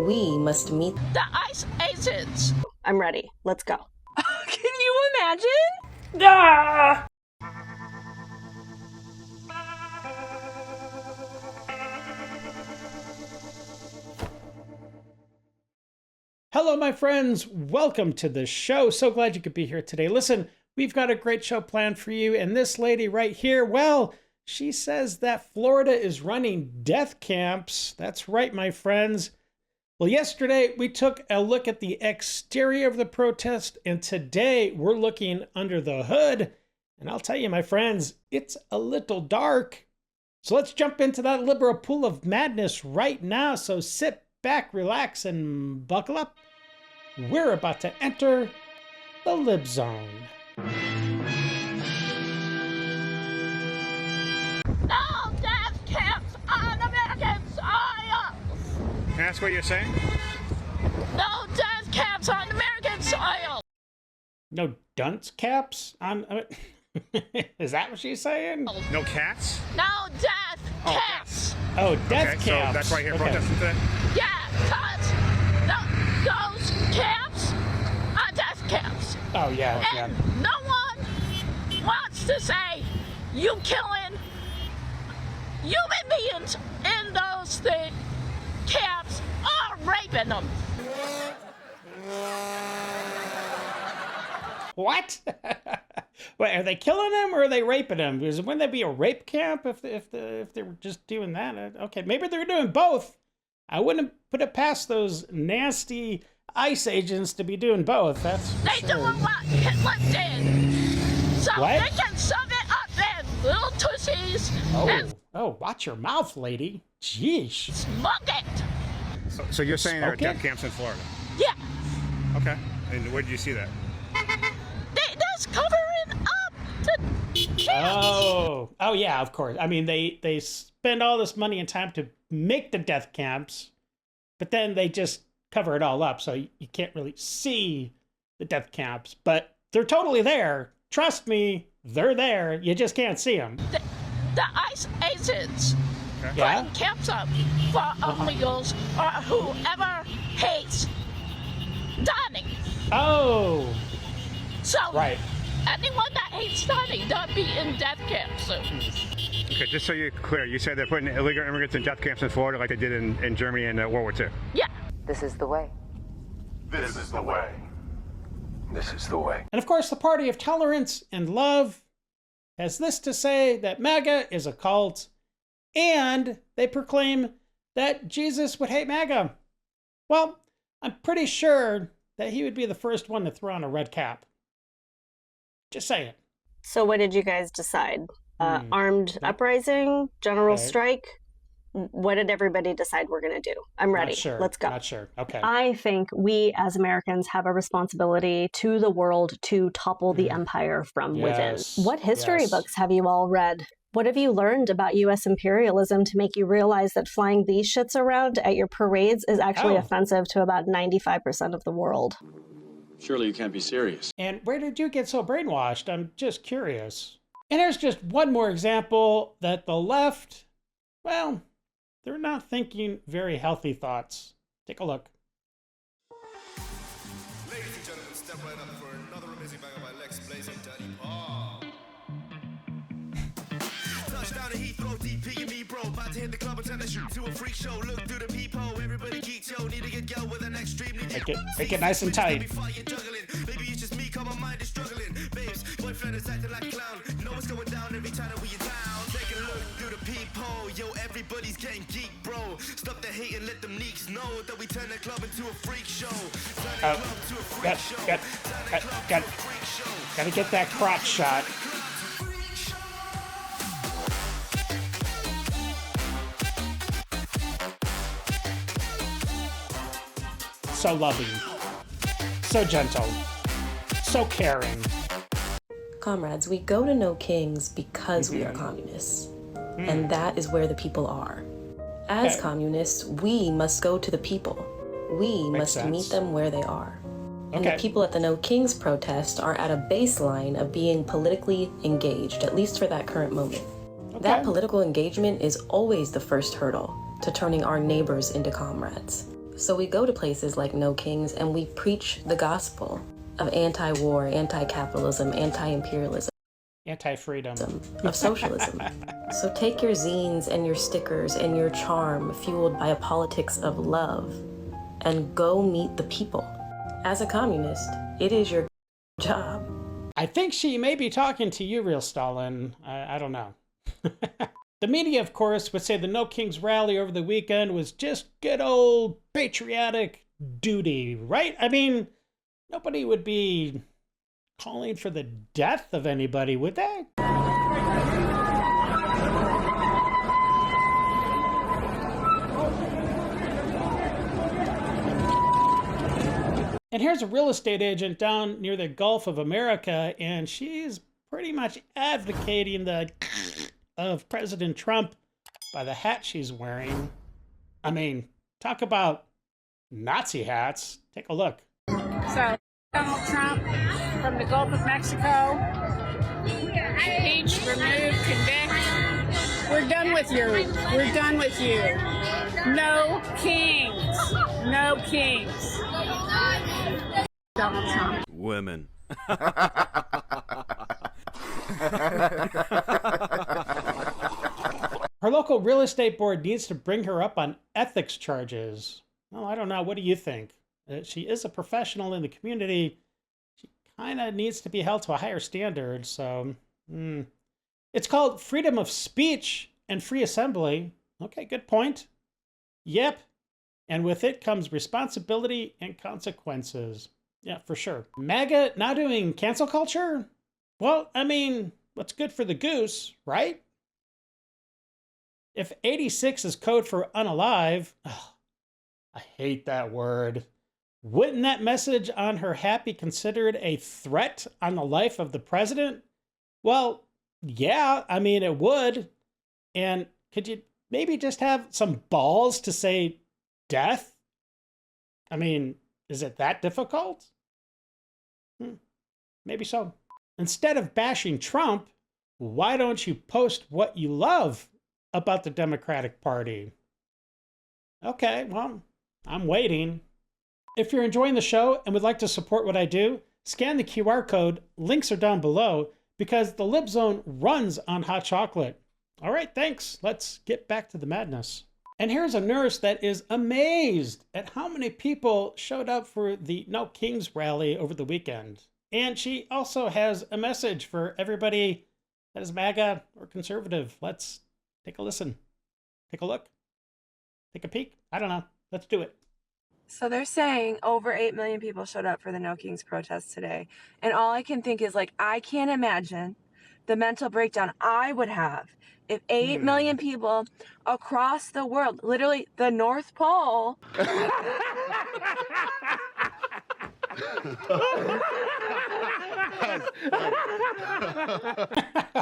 we must meet the ice ages. I'm ready. Let's go. Can you imagine? Ah! Hello, my friends. Welcome to the show. So glad you could be here today. Listen, we've got a great show planned for you. And this lady right here, well, she says that Florida is running death camps. That's right, my friends. Well, yesterday we took a look at the exterior of the protest, and today we're looking under the hood. And I'll tell you, my friends, it's a little dark. So let's jump into that liberal pool of madness right now. So sit back, relax, and buckle up. We're about to enter the Lib Zone. No death camps on American soil. Can I ask what you're saying? No death camps on American soil. No dunce caps on... Is that what she's saying? No cats? No death camps. Oh, death Okay, camps. so that's why you're protesting today? Yeah, because those camps are death camps. Oh, yeah, yeah. And no one wants to say you killing human beings in those camps or raping them. What? Wait, are they killing them or are they raping them? Because wouldn't that be a rape camp if they were just doing that? Okay, maybe they're doing both. I wouldn't put it past those nasty ICE agents to be doing both. That's They doing what Hitler did. So What? they can shove it up their little tussies and Oh, watch your mouth, lady. Jeez. smoke it. So you're saying there are Smoke it? death camps in Florida? Yeah. Okay. And where did you see that? They just covering up the camps. Oh, yeah, of course. I mean, they spend all this money and time to make the death camps, but then they just cover it all up, so you can't really see the death camps. But they're totally there. Trust me, they're there. You just can't see them. The ICE agents Yeah? putting camps up for illegals or whoever hates Donnie. Oh, So right. anyone that hates Donnie don't be in death camps soon. Okay, just so you're clear, you said they're putting illegal immigrants in death camps in Florida like they did in Germany in World War II. Yeah. This is the way. This is the way. This is the way. And of course, the party of tolerance and love has this to say that MAGA is a cult, and they proclaim that Jesus would hate MAGA. Well, I'm pretty sure that he would be the first one to throw on a red cap. Just saying. So what did you guys decide? Armed uprising? General Okay. strike? What did everybody decide we're going to do? I'm ready. Not sure. Let's go. Not sure. Okay. I think we as Americans have a responsibility to the world to topple the empire from Yes. within. What history Yes. books have you all read? What have you learned about U.S. imperialism to make you realize that flying these shits around at your parades is actually Oh. offensive to about 95% of the world? Surely you can't be serious. And where did you get so brainwashed? I'm just curious. And there's just one more example that the left, well, they're not thinking very healthy thoughts. Take a look. Ladies and gentlemen, step right up for another amazing banger by Lex Blaze and Daddy Paul. Touchdown to Heathrow, DP and me, bro. About to hit the club and turn the shoot to a freak show. Look through the peephole, everybody geek, yo. Need to get go with an extreme. Make it nice and tight. Maybe it's just me, cause my mind is struggling. Babes, boyfriend is acting like a clown. Know what's going down every time that we are down. Take a look through the peephole, yo. Everybody's getting geek, bro. Stop the hate and let them neeks know that we turn the club into a freak show. Turn the club to a freak show. Turn the club to a freak show. Gotta get that crotch shot. So loving, so gentle, so caring. Comrades, we go to no kings because we are communists. And that is where the people are. As Okay. communists, we must go to the people. We must sense. meet them where they are. And Okay. the people at the No Kings protest are at a baseline of being politically engaged, at least for that current moment. That political engagement is always the first hurdle to turning our neighbors into comrades. So we go to places like No Kings and we preach the gospel of anti-war, anti-capitalism, anti-imperialism, Anti-freedom. of socialism. So take your zines and your stickers and your charm fueled by a politics of love and go meet the people. As a communist, it is your job. I think she may be talking to you, Real Stalin. I don't know. The media, of course, would say the No Kings rally over the weekend was just good old patriotic duty, right? I mean, nobody would be calling for the death of anybody, would they? And here's a real estate agent down near the Gulf of America, and she's pretty much advocating the of President Trump by the hat she's wearing. I mean, talk about Nazi hats. Take a look. So, Donald Trump from the Gulf of Mexico, impeach, remove, convict. We're done with you. We're done with you. No kings. No kings. Donald Trump. Women. Her local real estate board needs to bring her up on ethics charges. Well, I don't know. What do you think? She is a professional in the community. She kind of needs to be held to a higher standard. So, It's called freedom of speech and free assembly. Okay, good point. Yep. And with it comes responsibility and consequences. Yeah, for sure. MAGA not doing cancel culture? Well, I mean, what's good for the goose, right? If 86 is code for unalive, I hate that word. Wouldn't that message on her hat be considered a threat on the life of the president? Well, yeah, I mean, it would. And could you maybe just have some balls to say death? I mean, is it that difficult? Maybe so. Instead of bashing Trump, why don't you post what you love about the Democratic Party? Okay, well, I'm waiting. If you're enjoying the show and would like to support what I do, scan the QR code. Links are down below because the Lib Zone runs on hot chocolate. All right, thanks. Let's get back to the madness. And here's a nurse that is amazed at how many people showed up for the No Kings rally over the weekend. And she also has a message for everybody that is MAGA or conservative. Let's take a listen. Take a look. Take a peek. I don't know. Let's do it. So they're saying over 8 million people showed up for the No Kings protest today. And all I can think is, like, I can't imagine the mental breakdown I would have if 8 million people across the world, literally the North Pole.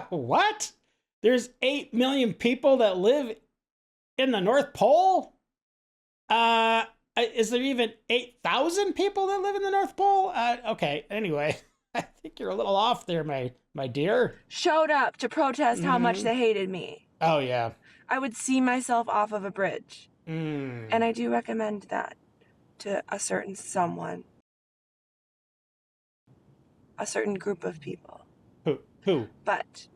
What? There's 8 million people that live in the North Pole? Is there even 8,000 people that live in the North Pole? Okay, anyway, I think you're a little off there, my dear. Showed up to protest how much they hated me. Oh, yeah. I would see myself off of a bridge. And I do recommend that to a certain someone. A certain group of people. Who? But.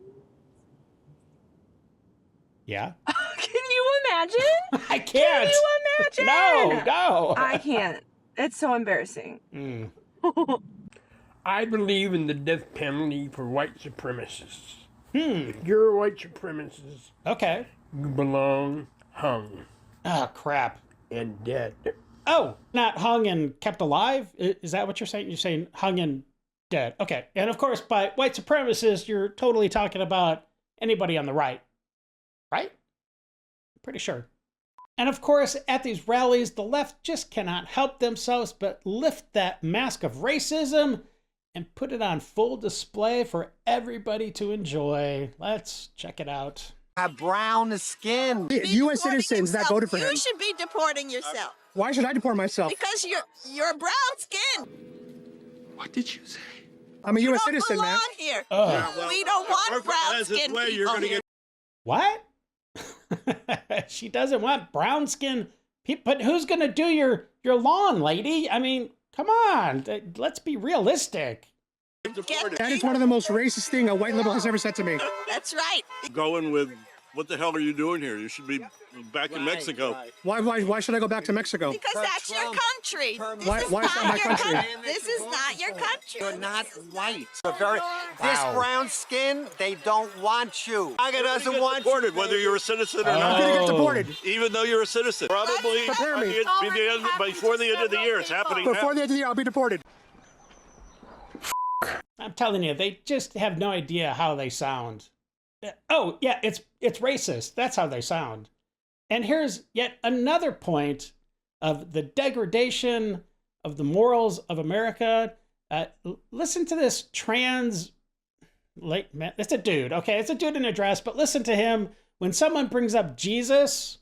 Yeah? Can you imagine? I can't. Can you imagine? No. I can't. It's so embarrassing. I believe in the death penalty for white supremacists. If you're a white supremacist, okay, you belong hung. Oh, crap. And dead. Oh, not hung and kept alive? Is that what you're saying? You're saying hung and dead. Okay. And of course, by white supremacist, you're totally talking about anybody on the right. Right? Pretty sure. And of course, at these rallies, the left just cannot help themselves but lift that mask of racism and put it on full display for everybody to enjoy. Let's check it out. Have brown skin. U.S. citizens that voted for him. You should be deporting yourself. Why should I deport myself? Because you're brown skin. What did you say? I'm a U.S. citizen, man. Here. Yeah, well, we don't want brown skin people here. What? She doesn't want brown skin But who's going to do your lawn, lady? I mean, come on. Let's be realistic. That is one of the most racist things a white liberal has ever said to me. That's right. Going with, what the hell are you doing here? You should be back in Mexico. Why should I go back to Mexico? Because that's your country. Why is that my country? This is not your country. You're not white. This brown skin, they don't want you. MAGA doesn't want Deported, you. whether you're a citizen or I'm not. going to get deported. Even though you're a citizen. Probably Prepare me. before the end of the year. It's happening Before now. the end of the year, I'll be deported. I'm telling you, they just have no idea how they sound. Oh, yeah, it's racist. That's how they sound. And here's yet another point of the degradation of the morals of America. Listen to this trans... It's a dude, okay? It's a dude in a dress, but listen to him. When someone brings up Jesus,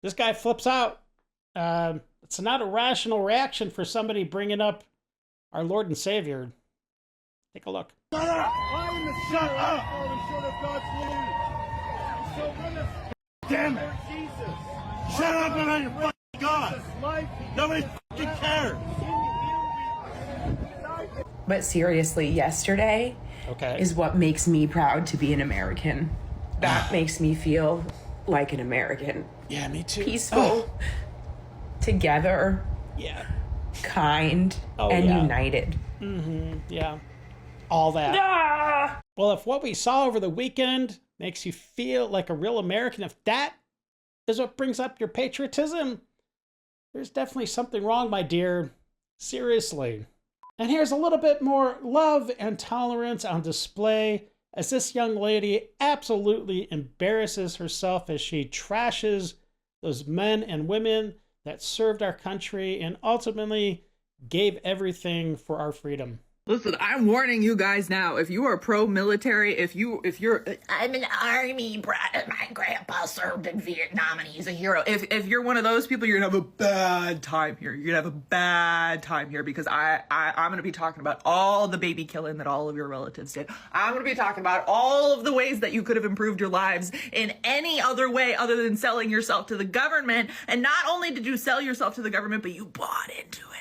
this guy flips out. It's not a rational reaction for somebody bringing up our Lord and Savior. Take a look. Shut up! Shut up! Damn it! Shut up about your fucking God! Nobody fucking cares! But seriously, yesterday is what makes me proud to be an American. That makes me feel like an American. Yeah, me too. Peaceful, together, kind, and united. Mm-hmm. Yeah. All that. Well, if what we saw over the weekend makes you feel like a real American, if that is what brings up your patriotism, there's definitely something wrong, my dear. Seriously. And here's a little bit more love and tolerance on display as this young lady absolutely embarrasses herself as she trashes those men and women that served our country and ultimately gave everything for our freedom. Listen, I'm warning you guys now. If you are pro-military, if you're... I'm an army brat. My grandpa served in Vietnam and he's a hero. If you're one of those people, you're gonna have a bad time here. You're gonna have a bad time here because I'm gonna be talking about all the baby killing that all of your relatives did. I'm gonna be talking about all of the ways that you could have improved your lives in any other way other than selling yourself to the government. And not only did you sell yourself to the government, but you bought into it.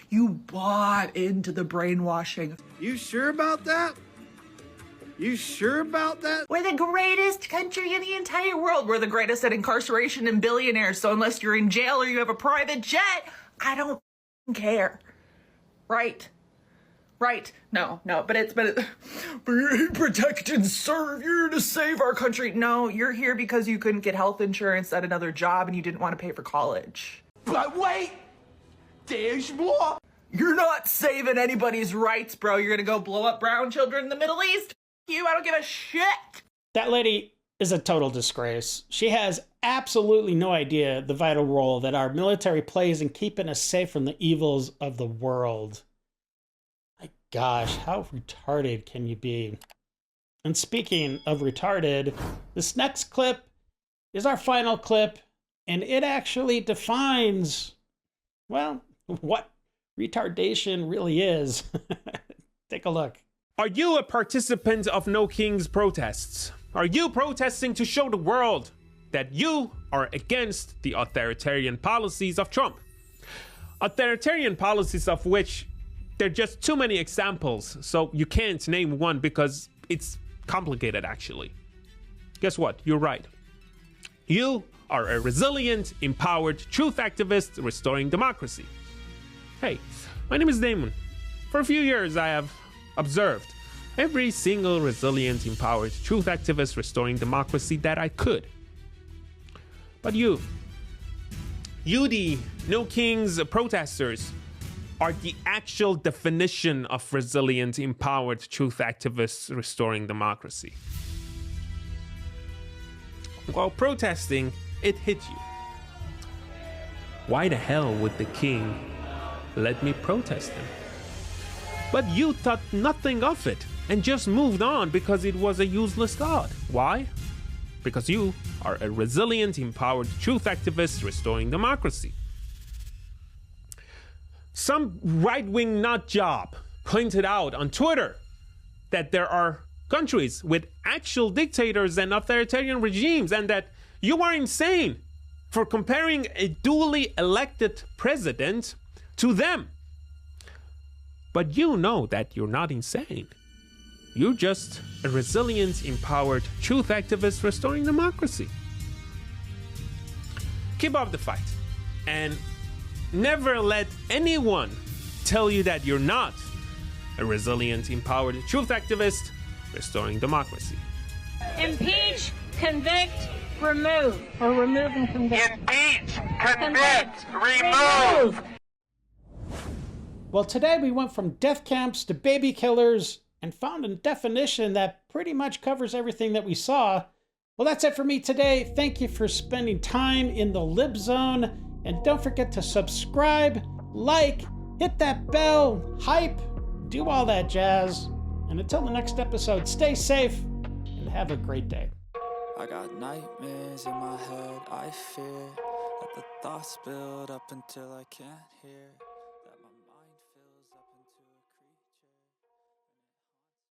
You bought into the brainwashing. You sure about that? You sure about that? We're the greatest country in the entire world. We're the greatest at incarceration and billionaires. So unless you're in jail or you have a private jet, I don't care. Right? No. But you're here to protect and serve. You're here to save our country. No, you're here because you couldn't get health insurance at another job and you didn't want to pay for college. But wait! There's more! You're not saving anybody's rights, bro. You're gonna go blow up brown children in the Middle East? I don't give a shit. That lady is a total disgrace. She has absolutely no idea the vital role that our military plays in keeping us safe from the evils of the world. My gosh, how retarded can you be? And speaking of retarded, this next clip is our final clip, and it actually defines, well, what retardation really is. Take a look. Are you a participant of No Kings protests? Are you protesting to show the world that you are against the authoritarian policies of Trump? Authoritarian policies of which there are just too many examples, so you can't name one because it's complicated actually. Guess what? You're right. You are a resilient, empowered truth activist restoring democracy. Hey, my name is Damon. For a few years, I have observed every single resilient, empowered truth activist restoring democracy that I could. But you the No Kings protesters, are the actual definition of resilient, empowered truth activists restoring democracy. While protesting, it hit you. Why the hell would the king let me protest him? But you thought nothing of it and just moved on because it was a useless thought. Why? Because you are a resilient, empowered truth activist restoring democracy. Some right-wing nut job pointed out on Twitter that there are countries with actual dictators and authoritarian regimes and that you are insane for comparing a duly elected president to them. But you know that you're not insane. You're just a resilient, empowered truth activist restoring democracy. Keep up the fight, and never let anyone tell you that you're not a resilient, empowered truth activist restoring democracy. Impeach, convict, remove. Or remove and convict. Impeach, convict, remove. Well, today we went from death camps to baby killers and found a definition that pretty much covers everything that we saw. Well, that's it for me today. Thank you for spending time in the Lib Zone. And don't forget to subscribe, like, hit that bell, hype, do all that jazz. And until the next episode, stay safe and have a great day. I got nightmares in my head, I fear that the thoughts build up until I can't hear.